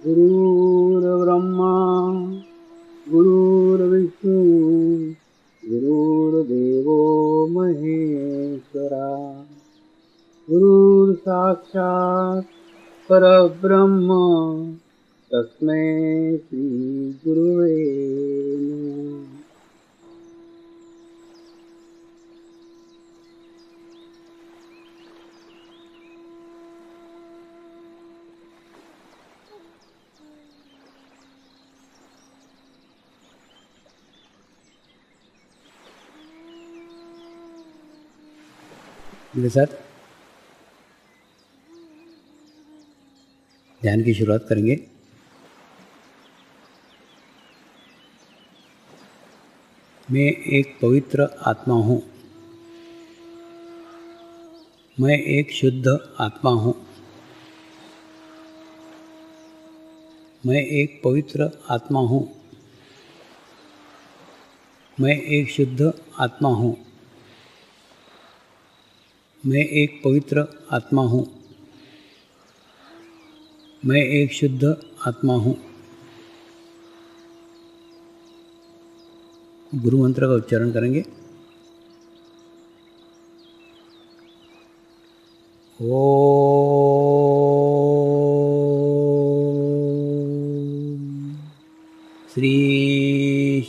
गुरुर्ब्रह्मा गुरुर्विष्णु गुरुर्देवो महेश्वरा गुरुर्साक्षात् परब्रह्म तस्मै श्री गुरुवे नमः। मेरे साथ ध्यान की शुरुआत करेंगे। मैं एक पवित्र आत्मा हूँ। मैं एक शुद्ध आत्मा हूँ। मैं एक पवित्र आत्मा हूँ। मैं एक शुद्ध आत्मा हूँ। मैं एक पवित्र आत्मा हूँ। मैं एक शुद्ध आत्मा हूँ। गुरु मंत्र का उच्चारण करेंगे। ओम श्री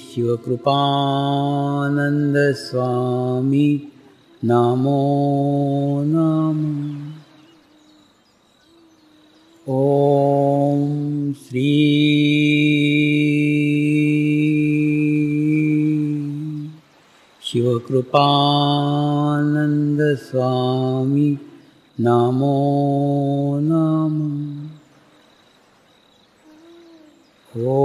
शिवकृपानंद स्वामी नमो नमः। ओम श्री शिवकृपानंद स्वामी नमो नमः। ओम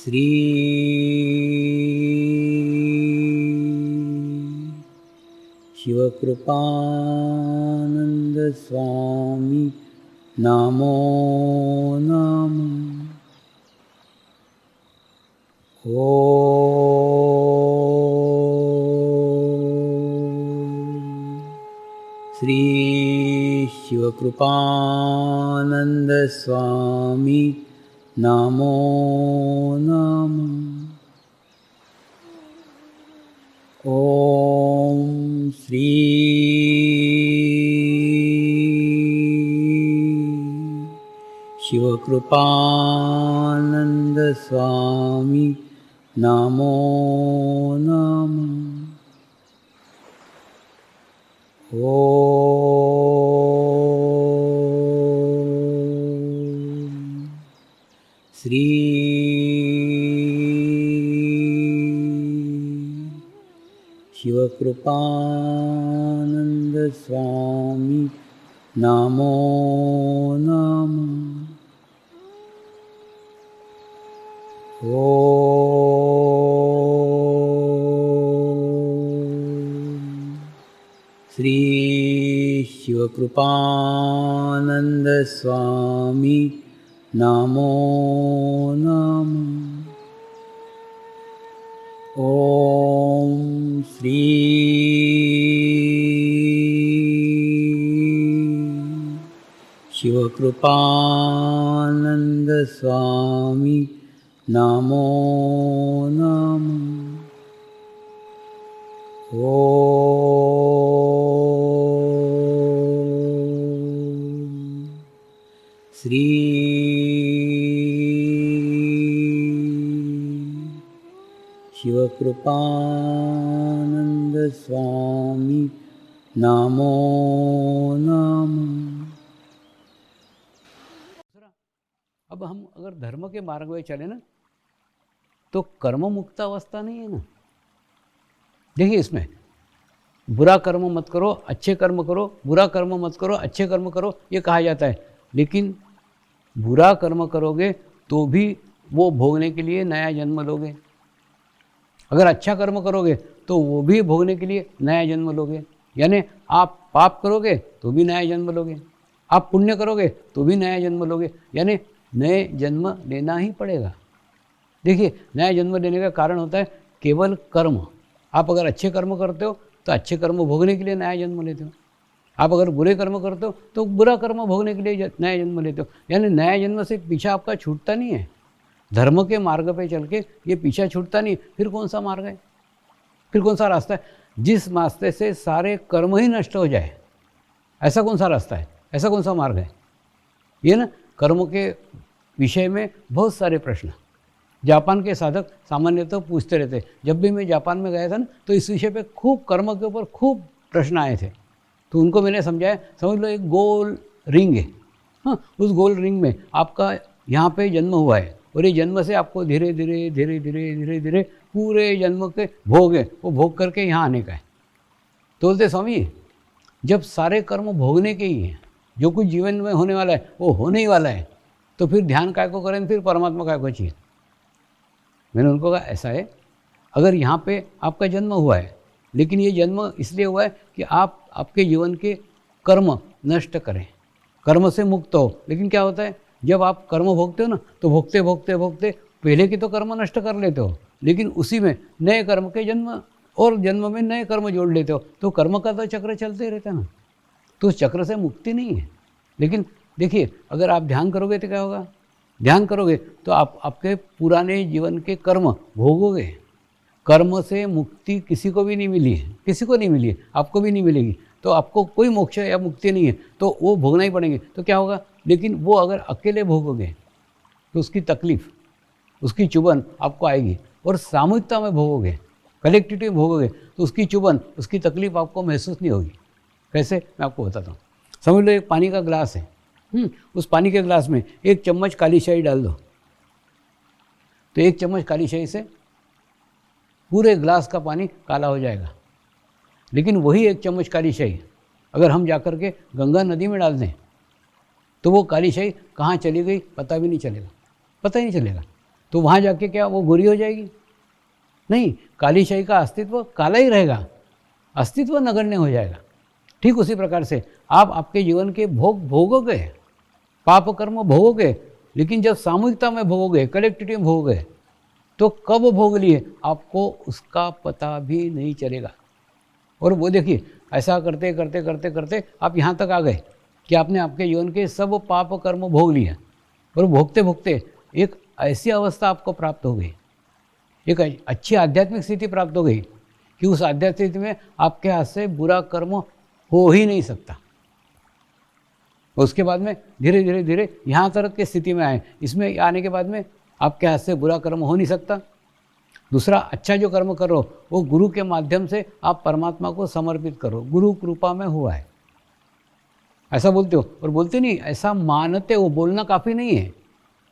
श्री शिवकृपानंद स्वामी नमो नमः। ओम श्री शिवकृपानंद स्वामी नमो नमः। ओम श्री शिवकृपानंद स्वामी नमो नमः। ओम श्री शिवकृपानंद स्वामी नमो नमः। ओम श्री शिवकृपानंद स्वामी नमो नमः। ओम श्री शिवकृपानंद स्वामी नमो नमः। ओम श्री शिवकृपानंद स्वामी नमो नमः। अब हम अगर धर्म के मार्ग में चले ना तो कर्म मुक्त अवस्था नहीं है ना। देखिए इसमें बुरा कर्म मत करो, अच्छे कर्म करो, बुरा कर्म मत करो, अच्छे कर्म करो, ये कहा जाता है। लेकिन बुरा कर्म करोगे तो भी वो भोगने के लिए नया जन्म लोगे। अगर अच्छा कर्म करोगे तो वो भी भोगने के लिए नया जन्म लोगे। यानी आप पाप करोगे तो भी नया जन्म लोगे, आप पुण्य करोगे तो भी नया जन्म लोगे। यानी नए जन्म लेना ही पड़ेगा। देखिए नया जन्म लेने का कारण होता है केवल कर्म। आप अगर अच्छे कर्म करते हो तो अच्छे कर्म भोगने के लिए नया जन्म लेते हो। आप अगर बुरे कर्म करते हो तो बुरा कर्म भोगने के लिए नया जन्म लेते हो, यानी नया जन्म से पीछा आपका छूटता नहीं है। धर्म के मार्ग पे चल के ये पीछा छूटता नहीं। फिर कौन सा मार्ग है, फिर कौन सा रास्ता है? जिस रास्ते से सारे कर्म ही नष्ट हो जाए, ऐसा कौन सा रास्ता है, ऐसा कौन सा मार्ग है? ये ना कर्म के विषय में बहुत सारे प्रश्न जापान के साधक सामान्यतः पूछते रहते। जब भी मैं जापान में गया था ना, तो इस विषय पे खूब कर्म के ऊपर खूब प्रश्न आए थे। तो उनको मैंने समझाया, समझ लो एक गोल रिंग है, हाँ, उस गोल रिंग में आपका यहाँ पे जन्म हुआ है, और ये जन्म से आपको धीरे धीरे धीरे धीरे धीरे धीरे पूरे जन्म के भोग है, वो भोग करके यहाँ आने का है। तो बोलते स्वामी, जब सारे कर्म भोगने के ही हैं, जो कुछ जीवन में होने वाला है वो होने ही वाला है, तो फिर ध्यान काय को करें, फिर परमात्मा काय को चाहिए? मैंने उनको कहा ऐसा है, अगर यहाँ पे आपका जन्म हुआ है, लेकिन ये जन्म इसलिए हुआ है कि आप आपके जीवन के कर्म नष्ट करें, कर्म से मुक्त हो। लेकिन क्या होता है, जब आप कर्म भोगते हो ना, तो भोगते भोगते भोगते पहले की तो कर्म नष्ट कर लेते हो, लेकिन उसी में नए कर्म के जन्म और जन्म में नए कर्म जोड़ लेते हो, तो कर्म का तो चक्र चलते ही रहता है ना। तो उस चक्र से मुक्ति नहीं है। लेकिन देखिए, अगर आप ध्यान करोगे तो क्या होगा, ध्यान करोगे तो आप आपके पुराने जीवन के कर्म भोगोगे। कर्म से मुक्ति किसी को भी नहीं मिली है, किसी को नहीं मिली है, आपको भी नहीं मिलेगी। तो आपको कोई मोक्ष या मुक्ति नहीं है, तो वो भोगना ही पड़ेंगे। तो क्या होगा, लेकिन वो अगर अकेले भोगोगे तो उसकी तकलीफ, उसकी चुभन आपको आएगी, और सामूहिकता में भोगोगे, कलेक्टिविटी में भोगोगे, तो उसकी चुभन, उसकी तकलीफ आपको महसूस नहीं होगी। कैसे, मैं आपको बताता हूँ। समझ लो एक पानी का ग्लास है, उस पानी के ग्लास में एक चम्मच काली शाही डाल दो, तो एक चम्मच काली शाही से पूरे ग्लास का पानी काला हो जाएगा। लेकिन वही एक चम्मच काली शाही अगर हम जाकर के गंगा नदी में डाल दें, तो वो काली शाही कहाँ चली गई पता भी नहीं चलेगा, पता ही नहीं चलेगा। तो वहाँ जाके क्या वो गोरी हो जाएगी? नहीं, काली शाही का अस्तित्व काला ही रहेगा, अस्तित्व नगण्य हो जाएगा। ठीक उसी प्रकार से आप आपके जीवन के भोग भोगोगे, पाप कर्म भोगोगे, लेकिन जब सामूहिकता में भोगोगे, कलेक्टिविटी में भोगोगे, तो कब भोग लिए आपको उसका पता भी नहीं चलेगा। और वो देखिए, ऐसा करते करते करते करते आप यहाँ तक आ गए कि आपने आपके जीवन के सब पाप कर्म भोग लिए, और भोगते भोगते एक ऐसी अवस्था आपको प्राप्त हो गई, एक अच्छी आध्यात्मिक स्थिति प्राप्त हो गई कि उस आध्यात्मिक स्थिति में आपके हाथ से बुरा कर्म हो ही नहीं सकता। उसके बाद में धीरे धीरे धीरे यहाँ तक की स्थिति में आए, इसमें आने के बाद में आपके हाथ से बुरा कर्म हो नहीं सकता। दूसरा, अच्छा जो कर्म करो वो गुरु के माध्यम से आप परमात्मा को समर्पित करो, गुरु कृपा में हुआ है, ऐसा बोलते हो। और बोलते नहीं, ऐसा मानते हो, बोलना काफ़ी नहीं है,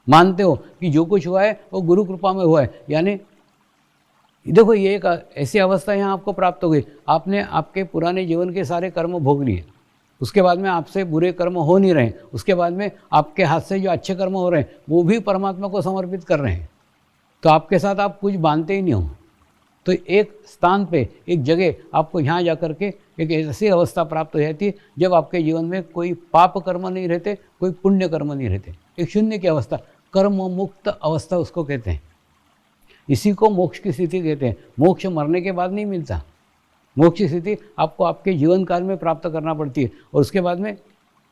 मानते हो कि जो कुछ हुआ है वो गुरु कृपा में हुआ है। यानी देखो, ये एक ऐसी अवस्था यहाँ आपको प्राप्त हो गई, आपने आपके पुराने जीवन के सारे कर्म भोग लिए, उसके बाद में आपसे बुरे कर्म हो नहीं रहे, उसके बाद में आपके हाथ से जो अच्छे कर्म हो रहे हैं वो भी परमात्मा को समर्पित कर रहे हैं, तो आपके साथ आप कुछ बांधते ही नहीं हो। तो एक स्थान पे, एक जगह आपको यहाँ जा कर के एक ऐसी अवस्था प्राप्त हो जाती है जब आपके जीवन में कोई पाप कर्म नहीं रहते, कोई पुण्य कर्म नहीं रहते, एक शून्य की अवस्था, कर्म मुक्त अवस्था उसको कहते हैं। इसी को मोक्ष की स्थिति कहते हैं। मोक्ष मरने के बाद नहीं मिलता, मोक्ष की स्थिति आपको आपके जीवन काल में प्राप्त करना पड़ती है, और उसके बाद में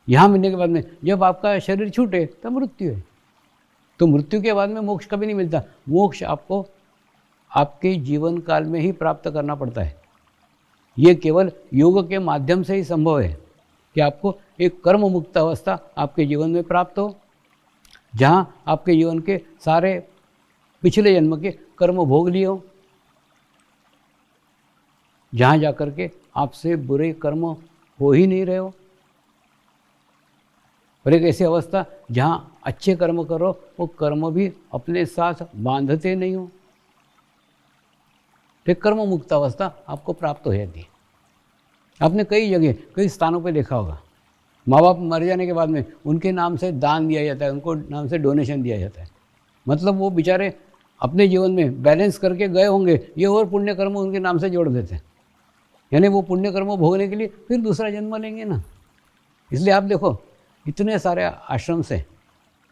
यहाँ मिलने के बाद में जब आपका शरीर छूटे तब मृत्यु है। तो मृत्यु के बाद में मोक्ष कभी नहीं मिलता, मोक्ष आपको आपके जीवन काल में ही प्राप्त करना पड़ता है। ये केवल योग के माध्यम से ही संभव है कि आपको एक कर्म मुक्त अवस्था आपके जीवन में प्राप्त हो, जहाँ आपके जीवन के सारे पिछले जन्म के कर्म भोग लिए हो, जहाँ जाकर के आपसे बुरे कर्म हो ही नहीं रहे हो, और एक ऐसी अवस्था जहाँ अच्छे कर्म करो वो कर्म भी अपने साथ बांधते नहीं हो, तो कर्म मुक्त अवस्था आपको प्राप्त हो जाती है। आपने कई जगह कई स्थानों पे देखा होगा, माँ बाप मर जाने के बाद में उनके नाम से दान दिया जाता है, उनको नाम से डोनेशन दिया जाता है। मतलब वो बेचारे अपने जीवन में बैलेंस करके गए होंगे, ये और पुण्य कर्म उनके नाम से जोड़ देते हैं, यानी वो पुण्य कर्म भोगने के लिए फिर दूसरा जन्म लेंगे ना। इसलिए आप देखो, इतने सारे आश्रम से,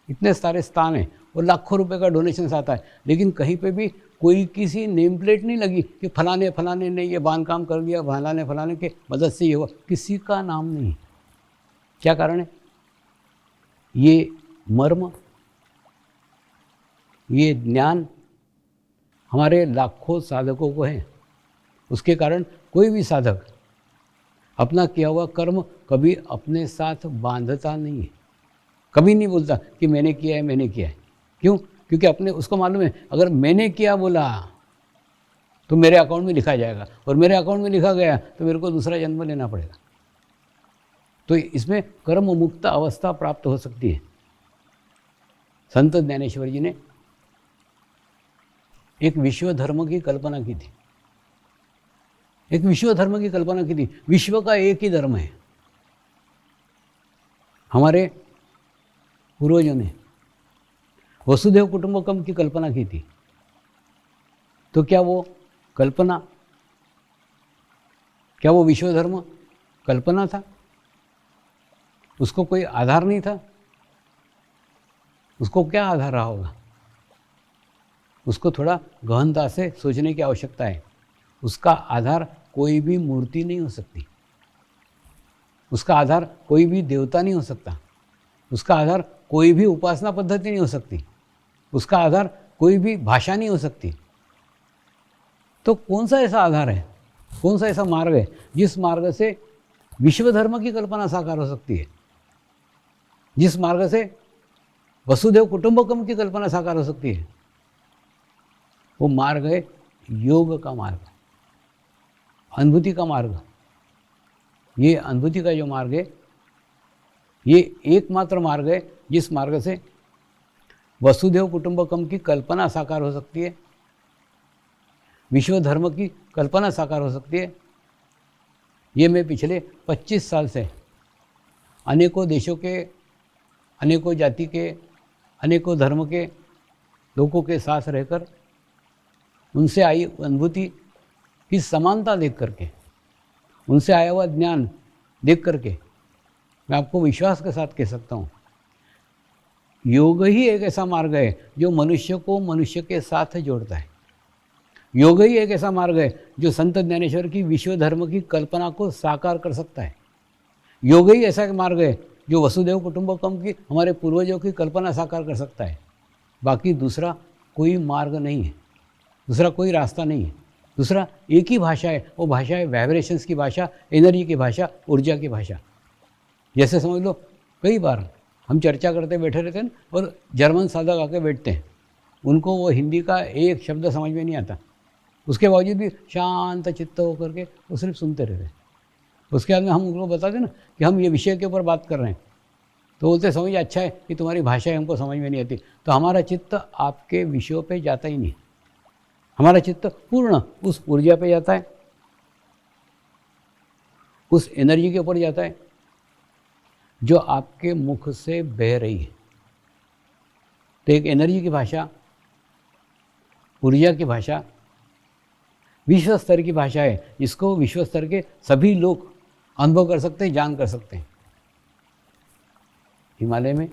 इतने सारे स्थान हैं, और लाखों रुपए का डोनेशन आता है, लेकिन कहीं पे भी कोई किसी नेम प्लेट नहीं लगी कि फलाने फलाने ने ये बांध काम कर दिया, फलाने फलाने के मदद से ये हुआ, किसी का नाम नहीं। क्या कारण है? ये मर्म, ये ज्ञान हमारे लाखों साधकों को है। उसके कारण कोई भी साधक अपना किया हुआ कर्म कभी अपने साथ बांधता नहीं है, कभी नहीं बोलता कि मैंने किया है, मैंने किया है। क्यों? क्योंकि अपने उसको मालूम है अगर मैंने किया बोला तो मेरे अकाउंट में लिखा जाएगा, और मेरे अकाउंट में लिखा गया तो मेरे को दूसरा जन्म लेना पड़ेगा। तो इसमें कर्म मुक्त अवस्था प्राप्त हो सकती है। संत ज्ञानेश्वर जी ने एक विश्व धर्म की कल्पना की थी, एक विश्व धर्म की कल्पना की थी। विश्व का एक ही धर्म है। हमारे पूर्वजों ने वसुधैव कुटुंबकम की कल्पना की थी। तो क्या वो कल्पना, क्या वो विश्व धर्म कल्पना था? उसको कोई आधार नहीं था? उसको क्या आधार रहा होगा? उसको थोड़ा गहनता से सोचने की आवश्यकता है। उसका आधार कोई भी मूर्ति नहीं हो सकती, उसका आधार कोई भी देवता नहीं हो सकता, उसका आधार कोई भी उपासना पद्धति नहीं हो सकती, उसका आधार कोई भी भाषा नहीं हो सकती। तो कौन सा ऐसा आधार है, कौन सा ऐसा मार्ग है जिस मार्ग से विश्व धर्म की कल्पना साकार हो सकती है, जिस मार्ग से वसुधैव कुटुंबकम की कल्पना साकार हो सकती है? वो मार्ग है योग का मार्ग, अनुभूति का मार्ग। ये अनुभूति का जो मार्ग है, ये एकमात्र मार्ग है जिस मार्ग से वसुधैव कुटुंबकम की कल्पना साकार हो सकती है, विश्व धर्म की कल्पना साकार हो सकती है। ये मैं पिछले 25 साल से अनेकों देशों के, अनेकों जाति के, अनेकों धर्म के लोगों के साथ रहकर उनसे आई अनुभूति की समानता देख करके, उनसे आया हुआ ज्ञान देख करके मैं आपको विश्वास के साथ कह सकता हूँ, योग ही एक ऐसा मार्ग है जो मनुष्य को मनुष्य के साथ जोड़ता है। योग ही एक ऐसा मार्ग है जो संत ज्ञानेश्वर की विश्व धर्म की कल्पना को साकार कर सकता है। योग ही ऐसा मार्ग है जो वसुधैव कुटुंबकम की, हमारे पूर्वजों की कल्पना साकार कर सकता है। बाकी दूसरा कोई मार्ग नहीं है, दूसरा कोई रास्ता नहीं है। दूसरा एक ही भाषा है, वो भाषा है वाइब्रेशंस की भाषा, एनर्जी की भाषा, ऊर्जा की भाषा। जैसे समझ लो, कई बार हम चर्चा करते बैठे रहते हैं और जर्मन साधक आके बैठते हैं, उनको वो हिंदी का एक शब्द समझ में नहीं आता, उसके बावजूद भी शांत चित्त होकर के वो सिर्फ सुनते रहते हैं। उसके बाद में हम उनको बताते ना कि हम ये विषय के ऊपर बात कर रहे हैं, तो बोलते समझिए अच्छा है कि तुम्हारी भाषा हमको समझ में नहीं आती। तो हमारा चित्त आपके विषयों पे जाता ही नहीं, हमारा चित्त पूर्ण उस ऊर्जा पे जाता है, उस एनर्जी के ऊपर जाता है जो आपके मुख से बह रही है। तो एक एनर्जी की भाषा, ऊर्जा की भाषा विश्व स्तर की भाषा है, जिसको विश्व स्तर के सभी लोग अनुभव कर सकते हैं, जान कर सकते हैं। हिमालय में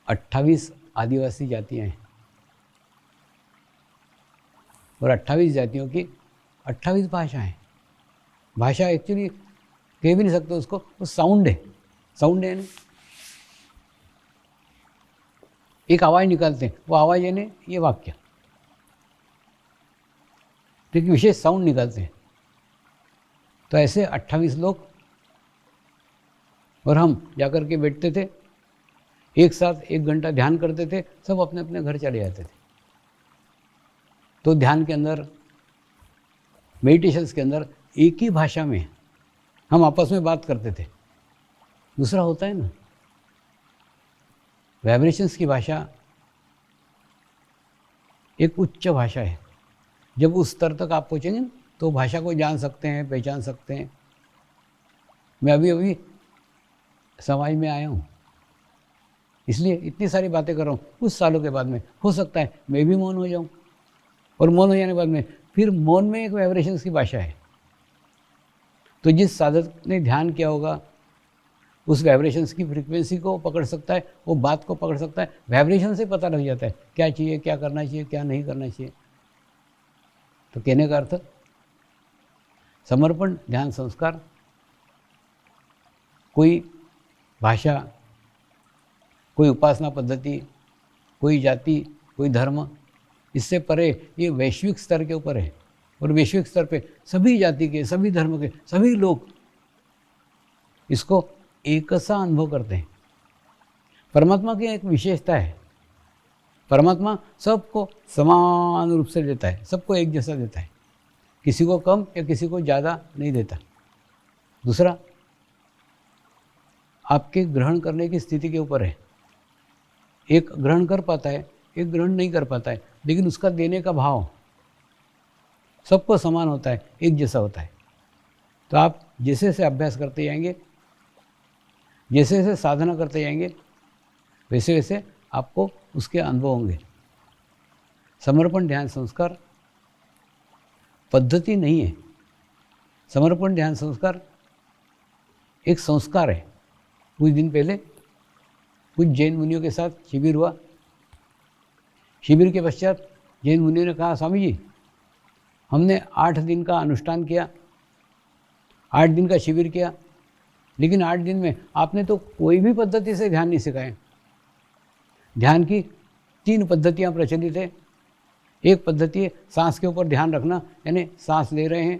28 आदिवासी जातियां हैं और 28 जातियों की 28 भाषाएं। भाषा एक्चुअली कह भी नहीं सकते उसको, वो साउंड है, साउंड है ना, एक आवाज़ निकालते हैं, वो आवाज़ है ना ये वाक्य, तो एक विशेष साउंड निकालते हैं। तो ऐसे 28 लोग और हम जाकर के बैठते थे, एक साथ 1 घंटा ध्यान करते थे, सब अपने अपने घर चले जाते थे। तो ध्यान के अंदर, मेडिटेशंस के अंदर एक ही भाषा में हम आपस में बात करते थे। दूसरा होता है ना वाइब्रेशंस की भाषा, एक उच्च भाषा है। जब उस स्तर तक आप पहुँचेंगे ना तो भाषा को जान सकते हैं, पहचान सकते हैं। मैं अभी अभी समाज में आया हूँ, इसलिए इतनी सारी बातें कर रहा हूँ। कुछ सालों के बाद में हो सकता है मैं भी मौन हो जाऊँ, और मौन हो जाने के बाद में फिर मौन में एक वाइब्रेशंस की भाषा है। तो जिस साधक ने ध्यान किया होगा उस वाइब्रेशंस की फ्रीक्वेंसी को पकड़ सकता है, वो बात को पकड़ सकता है। वाइब्रेशन से पता लग जाता है क्या चाहिए, क्या करना चाहिए, क्या नहीं करना चाहिए। तो कहने का अर्थ, समर्पण ध्यान संस्कार कोई भाषा, कोई उपासना पद्धति, कोई जाति, कोई धर्म, इससे परे ये वैश्विक स्तर के ऊपर है। और वैश्विक स्तर पे सभी जाति के, सभी धर्म के, सभी लोग इसको एक सा अनुभव करते हैं। परमात्मा की एक विशेषता है, परमात्मा सबको समान रूप से देता है, सबको एक जैसा देता है, किसी को कम या किसी को ज़्यादा नहीं देता। दूसरा, आपके ग्रहण करने की स्थिति के ऊपर है। एक ग्रहण कर पाता है, एक ग्रहण नहीं कर पाता है, लेकिन उसका देने का भाव सबको समान होता है, एक जैसा होता है। तो आप जैसे जैसे अभ्यास करते जाएंगे, जैसे जैसे साधना करते जाएंगे, वैसे वैसे आपको उसके अनुभव होंगे। समर्पण ध्यान संस्कार पद्धति नहीं है, समर्पण ध्यान संस्कार एक संस्कार है। कुछ दिन पहले कुछ जैन मुनियों के साथ शिविर हुआ। शिविर के पश्चात जैन मुनियों ने कहा, स्वामी जी हमने 8 दिन का अनुष्ठान किया, 8 दिन का शिविर किया, लेकिन 8 दिन में आपने तो कोई भी पद्धति से ध्यान नहीं सिखाया। ध्यान की 3 पद्धतियाँ प्रचलित है। एक पद्धति है सांस के ऊपर ध्यान रखना, यानी सांस ले रहे हैं,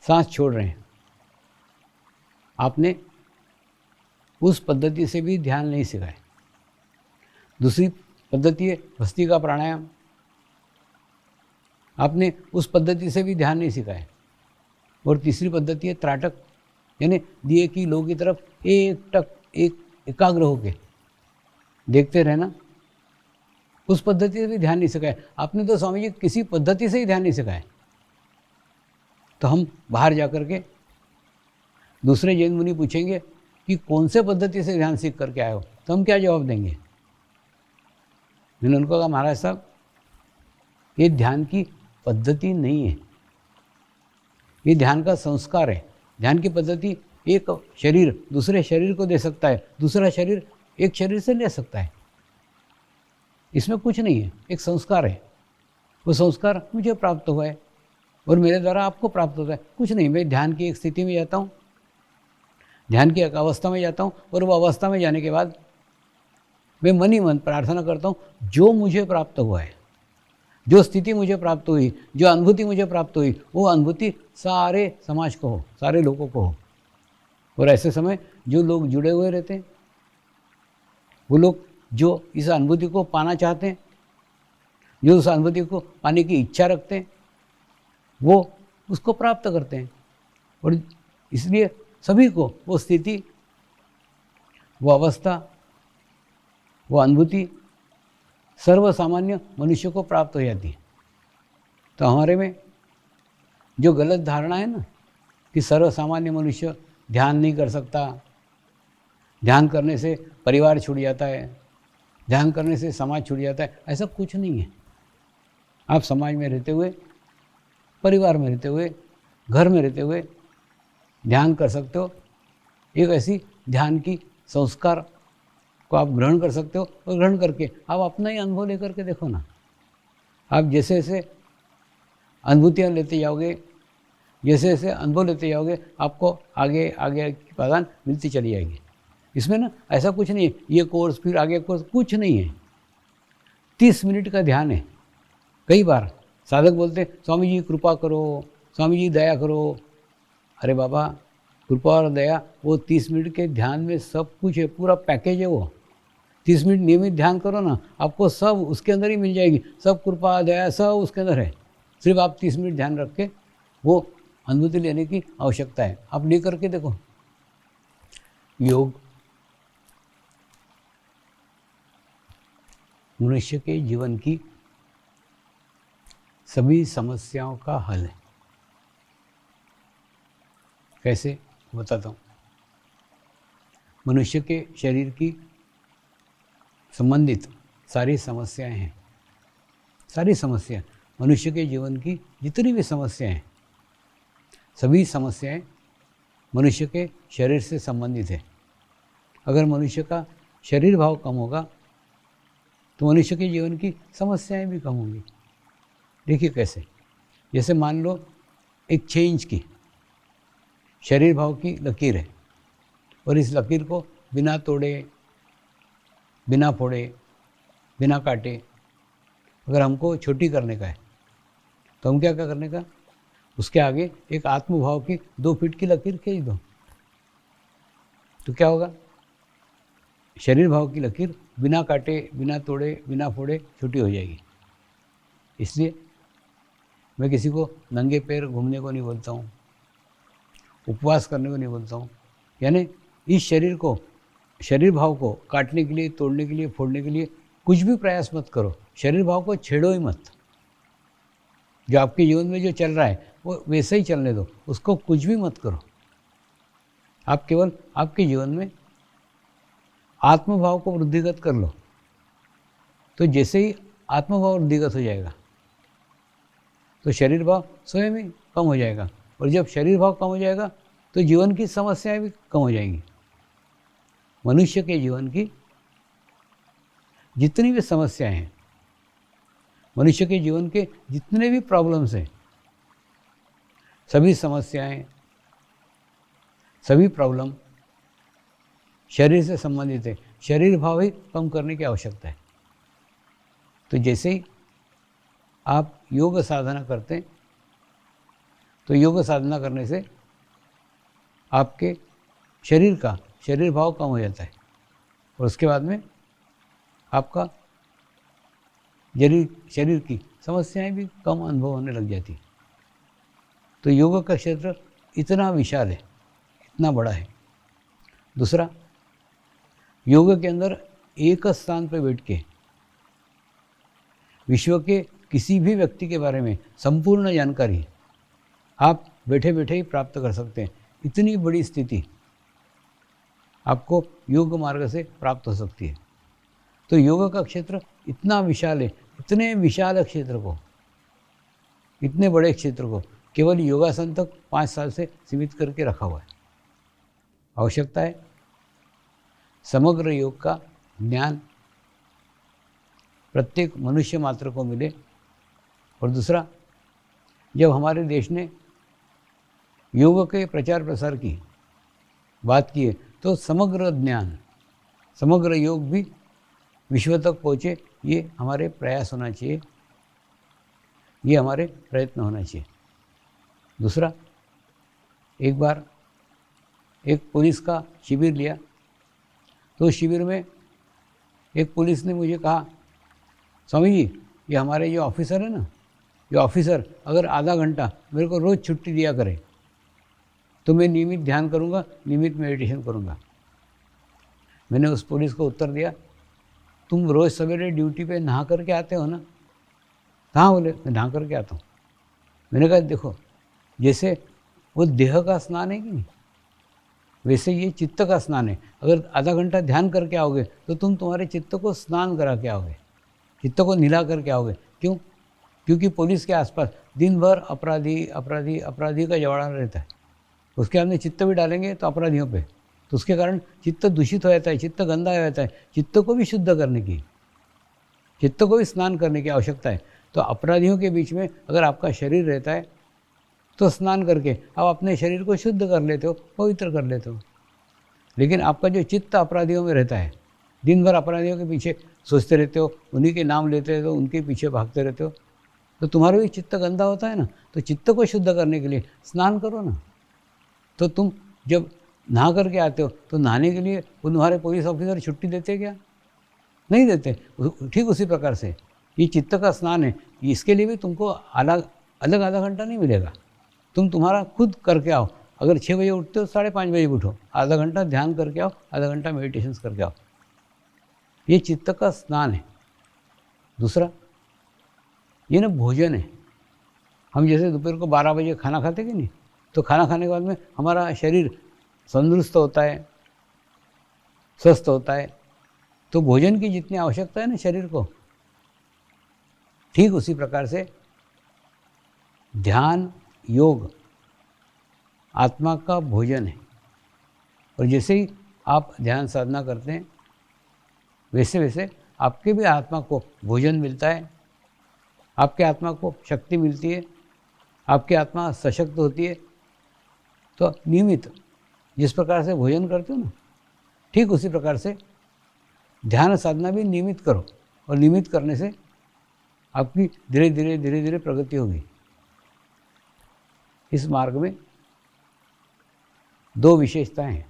सांस छोड़ रहे हैं। आपने उस पद्धति से भी ध्यान नहीं सिखाया। दूसरी पद्धति है भस्त्रिका प्राणायाम, आपने उस पद्धति से भी ध्यान नहीं सिखाया। और तीसरी पद्धति है त्राटक, यानी दिए की लो की तरफ एक एकाग्र होके देखते रहना, उस पद्धति से भी ध्यान नहीं सिखाया। आपने तो स्वामी जी किसी पद्धति से ही ध्यान नहीं सिखाया। तो हम बाहर जाकर के दूसरे जैन मुनि पूछेंगे कि कौन से पद्धति से ध्यान सीख करके आए हो, तो हम क्या जवाब देंगे? मैंने उनको कहा, महाराज साहब ये ध्यान की पद्धति नहीं है, ये ध्यान का संस्कार है। ध्यान की पद्धति एक शरीर दूसरे शरीर को दे सकता है, दूसरा शरीर एक शरीर से ले सकता है, इसमें कुछ नहीं है, एक संस्कार है। वो संस्कार मुझे प्राप्त हुआ है और मेरे द्वारा आपको प्राप्त होता है, कुछ नहीं। मैं ध्यान की एक स्थिति में जाता हूँ, ध्यान की एक अवस्था में जाता हूँ, और वो अवस्था में जाने के बाद मैं मन ही मन प्रार्थना करता हूँ, जो मुझे प्राप्त हुआ है, जो स्थिति मुझे प्राप्त हुई, जो अनुभूति मुझे प्राप्त हुई, वो अनुभूति सारे समाज को हो, सारे लोगों को हो। और ऐसे समय जो लोग जुड़े हुए रहते हैं, वो लोग जो इस अनुभूति को पाना चाहते हैं, जो उस अनुभूति को पाने की इच्छा रखते हैं, वो उसको प्राप्त करते हैं। और इसलिए सभी को वो स्थिति, वो अवस्था, वो अनुभूति सर्वसामान्य मनुष्य को प्राप्त हो जाती है। तो हमारे में जो गलत धारणा है ना कि सर्वसामान्य मनुष्य ध्यान नहीं कर सकता, ध्यान करने से परिवार छूट जाता है, ध्यान करने से समाज छूट जाता है, ऐसा कुछ नहीं है। आप समाज में रहते हुए, परिवार में रहते हुए, घर में रहते हुए ध्यान कर सकते हो। एक ऐसी ध्यान की संस्कार को आप ग्रहण कर सकते हो, और ग्रहण करके आप अपना ही अनुभव लेकर के देखो ना। आप जैसे जैसे अनुभूतियाँ लेते जाओगे, जैसे जैसे अनुभव लेते जाओगे, आपको आगे आगे की प्रदान मिलती चली जाएगी। इसमें ना ऐसा कुछ नहीं है ये कोर्स फिर आगे कोर्स, कुछ नहीं है। 30 मिनट का ध्यान है। कई बार साधक बोलते हैं, स्वामी जी कृपा करो, स्वामी जी दया करो। अरे बाबा, कृपा और दया वो 30 मिनट के ध्यान में सब कुछ है, पूरा पैकेज है वो। 30 मिनट नियमित ध्यान करो ना, आपको सब उसके अंदर ही मिल जाएगी, सब कृपा दया सब उसके अंदर है। सिर्फ आप 30 मिनट ध्यान रख के वो अनुभूति लेने की आवश्यकता है। आप ले करके देखो। योग मनुष्य के जीवन की सभी समस्याओं का हल है। कैसे बताता हूँ। मनुष्य के शरीर की संबंधित सारी समस्याएं हैं, सारी समस्याएं, मनुष्य के जीवन की जितनी भी समस्याएं हैं, सभी समस्याएं मनुष्य के शरीर से संबंधित है। अगर मनुष्य का शरीर भाव कम होगा तो मनुष्य के जीवन की समस्याएं भी कम होंगी। देखिए कैसे, जैसे मान लो एक 6 इंच की शरीर भाव की लकीर है और इस लकीर को बिना तोड़े, बिना फोड़े, बिना काटे अगर हमको छोटी करने का है तो हम क्या करने का, उसके आगे एक आत्मभाव की 2 फीट की लकीर खींच दो तो क्या होगा, शरीर भाव की लकीर बिना काटे, बिना तोड़े, बिना फोड़े छोटी हो जाएगी। इसलिए मैं किसी को नंगे पैर घूमने को नहीं बोलता हूँ, उपवास करने को नहीं बोलता हूँ। यानी इस शरीर भाव को काटने के लिए, तोड़ने के लिए, फोड़ने के लिए कुछ भी प्रयास मत करो। शरीर भाव को छेड़ो ही मत। जो आपके जीवन में जो चल रहा है वो वैसे ही चलने दो, उसको कुछ भी मत करो। आप केवल आपके जीवन में आत्मभाव को वृद्धिगत कर लो। तो जैसे ही आत्मभाव वृद्धिगत हो जाएगा तो शरीर भाव स्वयं ही कम हो जाएगा, और जब शरीर भाव कम हो जाएगा तो जीवन की समस्याएं भी कम हो जाएंगी। मनुष्य के जीवन की जितनी भी समस्याएं हैं, मनुष्य के जीवन के जितने भी प्रॉब्लम्स हैं, सभी समस्याएं, सभी प्रॉब्लम शरीर से संबंधित है। शरीर भाव ही कम करने की आवश्यकता है। तो जैसे ही आप योग साधना करते हैं तो योग साधना करने से आपके शरीर भाव कम हो जाता है और उसके बाद में आपका शरीर की समस्याएं भी कम अनुभव होने लग जाती। तो योग का क्षेत्र इतना विशाल है, इतना बड़ा है। दूसरा, योग के अंदर एक स्थान पर बैठ के विश्व के किसी भी व्यक्ति के बारे में संपूर्ण जानकारी आप बैठे बैठे ही प्राप्त कर सकते हैं। इतनी बड़ी स्थिति आपको योग मार्ग से प्राप्त हो सकती है। तो योग का क्षेत्र इतना विशाल है, इतने विशाल क्षेत्र को, इतने बड़े क्षेत्र को केवल योगासन तक 5 साल से सीमित करके रखा हुआ है। आवश्यकता है समग्र योग का ज्ञान प्रत्येक मनुष्य मात्र को मिले। और दूसरा, जब हमारे देश ने योग के प्रचार प्रसार की बात की है तो समग्र ज्ञान, समग्र योग भी विश्व तक पहुँचे, ये हमारे प्रयास होना चाहिए, ये हमारे प्रयत्न होना चाहिए। दूसरा, एक बार एक पुलिस का शिविर लिया तो शिविर में एक पुलिस ने मुझे कहा, स्वामी जी, ये हमारे जो ऑफिसर है ना, ये ऑफिसर अगर आधा घंटा मेरे को रोज़ छुट्टी दिया करे तो मैं नियमित ध्यान करूँगा, नियमित मेडिटेशन करूँगा। मैंने उस पुलिस को उत्तर दिया, तुम रोज़ सवेरे ड्यूटी पे नहा करके आते हो ना? कहाँ? बोले, मैं नहा करके आता हूँ। मैंने कहा, देखो, जैसे वो देह का स्नान है कि नहीं, वैसे ये चित्त का स्नान है। अगर आधा घंटा ध्यान करके आओगे तो तुम तुम्हारे चित्त को स्नान करा के आओगे, चित्त को निला करके आओगे। क्यों? क्योंकि पुलिस के आसपास दिन भर अपराधी अपराधी अपराधी का जवाड़ा रहता है। उसके अंदर चित्त भी डालेंगे तो अपराधियों पे, तो उसके कारण चित्त दूषित हो जाता है, चित्त गंदा हो जाता है। चित्त को भी शुद्ध करने की, चित्त को भी स्नान करने की आवश्यकता है। तो अपराधियों के बीच में अगर आपका शरीर रहता है तो स्नान करके आप अपने शरीर को शुद्ध कर लेते हो, पवित्र कर लेते हो। लेकिन आपका जो चित्त अपराधियों में रहता है, दिन भर अपराधियों के पीछे सोचते रहते हो, उन्हीं के नाम लेते रहते हो, उनके पीछे भागते रहते हो, तो तुम्हारा भी चित्त गंदा होता है ना। तो चित्त को शुद्ध करने के लिए स्नान करो ना। तो तुम जब नहा करके आते हो तो नहाने के लिए वो तुम्हारे पुलिस ऑफिसर छुट्टी देते क्या? नहीं देते। ठीक उसी प्रकार से ये चित्त का स्नान है, इसके लिए भी तुमको अलग आधा घंटा नहीं मिलेगा। तुम तुम्हारा खुद करके आओ। अगर 6 बजे उठते हो 5:30 बजे उठो, आधा घंटा ध्यान करके आओ, आधा घंटा मेडिटेशन करके आओ। ये चित्त का स्नान है। दूसरा, ये ना भोजन है। हम जैसे दोपहर को 12 बजे खाना खाते कि नहीं, तो खाना खाने के बाद में हमारा शरीर तंदुरुस्त होता है, स्वस्थ होता है। तो भोजन की जितनी आवश्यकता है ना शरीर को, ठीक उसी प्रकार से ध्यान, योग आत्मा का भोजन है। और जैसे ही आप ध्यान साधना करते हैं वैसे वैसे आपके भी आत्मा को भोजन मिलता है, आपके आत्मा को शक्ति मिलती है, आपकी आत्मा सशक्त होती है। तो नियमित जिस प्रकार से भोजन करते हो ना, ठीक उसी प्रकार से ध्यान साधना भी नियमित करो, और नियमित करने से आपकी धीरे धीरे प्रगति होगी। इस मार्ग में दो विशेषताएं हैं।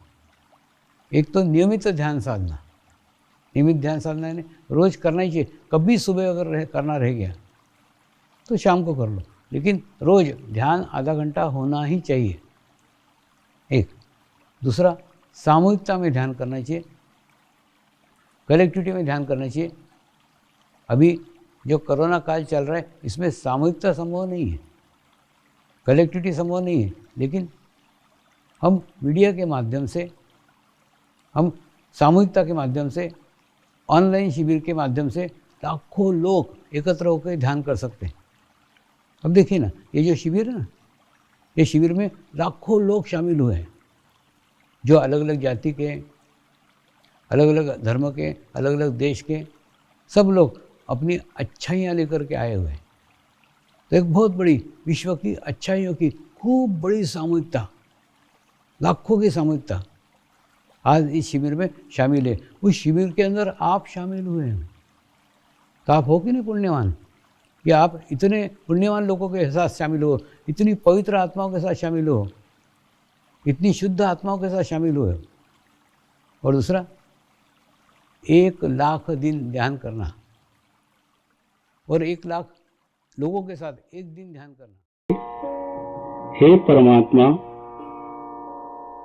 एक तो नियमित ध्यान साधना, नियमित ध्यान साधना ने रोज करना ही चाहिए। कभी सुबह अगर करना रह गया तो शाम को कर लो, लेकिन रोज ध्यान आधा घंटा होना ही चाहिए। एक दूसरा, सामूहिकता में ध्यान करना चाहिए, कलेक्टिविटी में ध्यान करना चाहिए। अभी जो कोरोना काल चल रहा है इसमें सामूहिकता संभव नहीं है, कलेक्टिविटी संभव नहीं है, लेकिन हम मीडिया के माध्यम से, हम सामूहिकता के माध्यम से, ऑनलाइन शिविर के माध्यम से लाखों लोग एकत्र होकर ध्यान कर सकते हैं। अब देखिए ना, ये जो शिविर है ना, ये शिविर में लाखों लोग शामिल हुए हैं, जो अलग अलग जाति के, अलग अलग धर्म के, अलग अलग देश के, सब लोग अपनी अच्छाइयाँ लेकर के आए हुए हैं। तो एक बहुत बड़ी विश्व की अच्छाइयों की खूब बड़ी सामूहिकता, लाखों की सामूहिकता आज इस शिविर में शामिल है। उस शिविर के अंदर आप शामिल हुए हैं, तो आप हो कि नहीं पुण्यवान कि आप इतने पुण्यवान लोगों के साथ शामिल हो, इतनी पवित्र आत्माओं के साथ शामिल हो, इतनी शुद्ध आत्माओं के साथ शामिल हुए। और दूसरा, 1,00,000 दिन ध्यान करना और 1,00,000 लोगों के साथ एक दिन ध्यान करना। हे परमात्मा,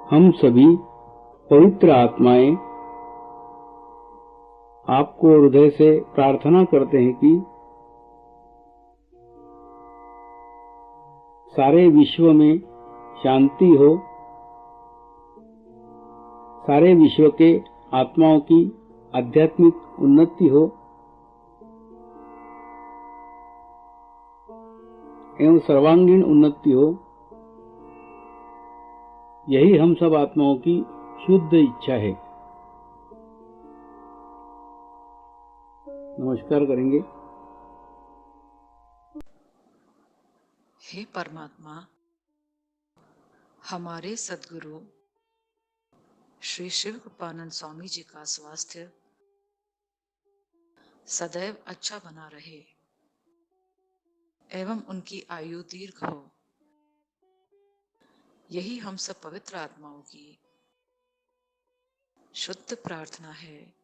हम सभी पवित्र आत्माएं आपको हृदय से प्रार्थना करते हैं कि सारे विश्व में शांति हो, सारे विश्व के आत्माओं की आध्यात्मिक उन्नति हो एवं सर्वांगीण उन्नति हो। यही हम सब आत्माओं की शुद्ध इच्छा है। नमस्कार करेंगे। हे परमात्मा, हमारे सद्गुरु श्री शिव कृपानंद स्वामी जी का स्वास्थ्य सदैव अच्छा बना रहे एवं उनकी आयु दीर्घ हो, यही हम सब पवित्र आत्माओं की शुद्ध प्रार्थना है,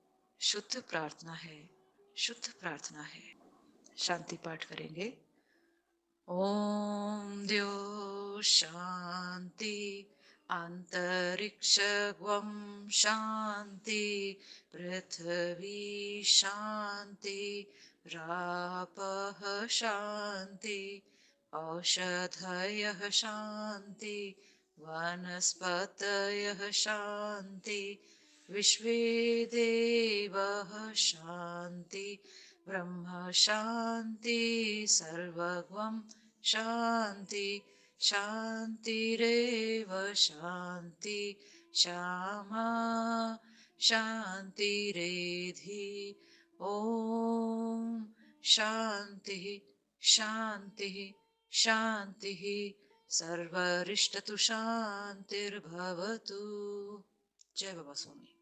शुद्ध प्रार्थना है, शुद्ध प्रार्थना है। शांति पाठ करेंगे। ओम द्यो शांति अंतरिक्षगं शांति पृथ्वी शांति रापः शांति औषधयः शांति वनस्पतयः शांति विश्वे देवः शांति ब्रह्म शांति सर्वगं शांति शांतिरेव शांति श्यामा शांतिरेधि। ओम शांति शांति शांति सर्वरिष्टतु शांतिर्भवतु। जय बाबा स्वामी।